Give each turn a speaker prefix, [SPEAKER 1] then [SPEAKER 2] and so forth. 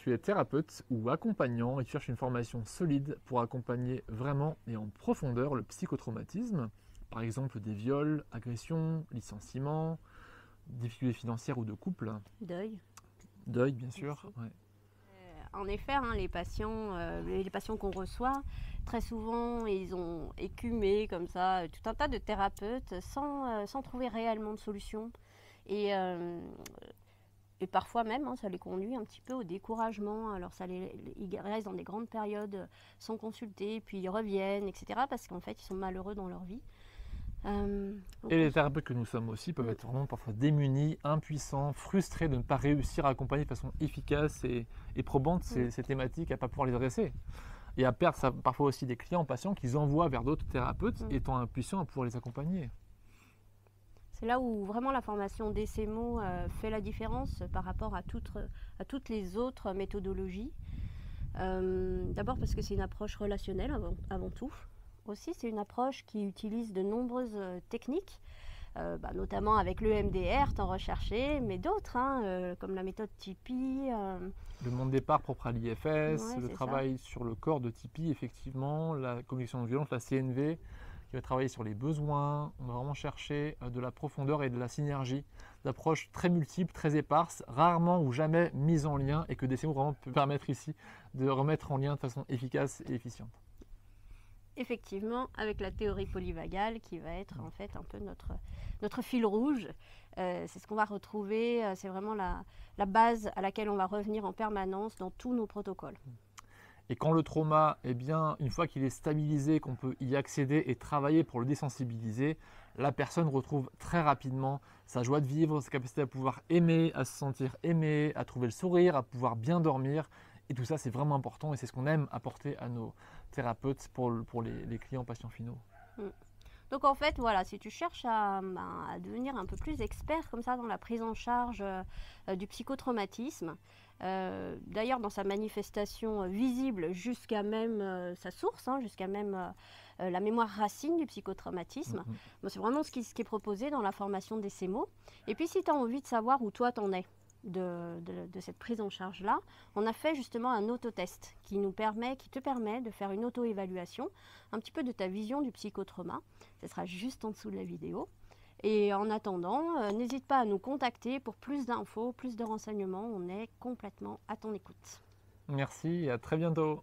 [SPEAKER 1] tu es thérapeute ou accompagnant et tu cherches une formation solide pour accompagner vraiment et en profondeur le psychotraumatisme, par exemple des viols, agressions, licenciements, difficultés financières ou de couple,
[SPEAKER 2] Deuil.
[SPEAKER 1] deuil bien sûr.
[SPEAKER 2] Aussi.
[SPEAKER 1] Ouais.
[SPEAKER 2] En effet, les patients qu'on reçoit, très souvent, ils ont écumé comme ça tout un tas de thérapeutes sans trouver réellement de solution. Et, euh, et parfois même, ça les conduit un petit peu au découragement. Alors ils restent dans des grandes périodes sans consulter, puis ils reviennent, etc. Parce qu'en fait, ils sont malheureux dans leur vie.
[SPEAKER 1] Et les thérapeutes que nous sommes aussi peuvent être vraiment parfois démunis, impuissants, frustrés de ne pas réussir à accompagner de façon efficace et probante ces thématiques, à ne pas pouvoir les adresser. Et à perdre parfois aussi des clients, patients qu'ils envoient vers d'autres thérapeutes, étant impuissants à pouvoir les accompagner.
[SPEAKER 2] C'est là où vraiment la formation DCMO fait la différence par rapport à toutes les autres méthodologies. D'abord parce que c'est une approche relationnelle avant tout. Aussi, c'est une approche qui utilise de nombreuses techniques, notamment avec l'EMDR, tant recherché, mais d'autres, comme la méthode Tipeee.
[SPEAKER 1] Le monde départ propre à l'IFS,
[SPEAKER 2] Ouais,
[SPEAKER 1] le
[SPEAKER 2] c'est
[SPEAKER 1] travail sur le corps de Tipeee, effectivement, la cognition non violente, la CNV, qui va travailler sur les besoins. On va vraiment chercher de la profondeur et de la synergie, d'approches très multiples, très éparses, rarement ou jamais mises en lien, et que DCMO vraiment peut permettre ici de remettre en lien de façon efficace et efficiente.
[SPEAKER 2] Effectivement, avec la théorie polyvagale qui va être en fait un peu notre fil rouge. C'est ce qu'on va retrouver, c'est vraiment la base à laquelle on va revenir en permanence dans tous nos protocoles.
[SPEAKER 1] Et quand le trauma, eh bien, une fois qu'il est stabilisé, qu'on peut y accéder et travailler pour le désensibiliser, la personne retrouve très rapidement sa joie de vivre, sa capacité à pouvoir aimer, à se sentir aimé, à trouver le sourire, à pouvoir bien dormir. Et tout ça, c'est vraiment important et c'est ce qu'on aime apporter à nos thérapeutes pour les clients patients finaux.
[SPEAKER 2] Donc en fait, voilà, si tu cherches à devenir un peu plus expert comme ça dans la prise en charge du psychotraumatisme, d'ailleurs dans sa manifestation visible jusqu'à même sa source, jusqu'à même la mémoire racine du psychotraumatisme, c'est vraiment ce qui est proposé dans la formation des CMO. Et puis si tu as envie de savoir où toi t'en es de cette prise en charge-là, on a fait justement un autotest qui te permet de faire une auto-évaluation un petit peu de ta vision du psychotrauma. Ce sera juste en dessous de la vidéo. Et en attendant, n'hésite pas à nous contacter pour plus d'infos, plus de renseignements. On est complètement à ton écoute.
[SPEAKER 1] Merci et à très bientôt.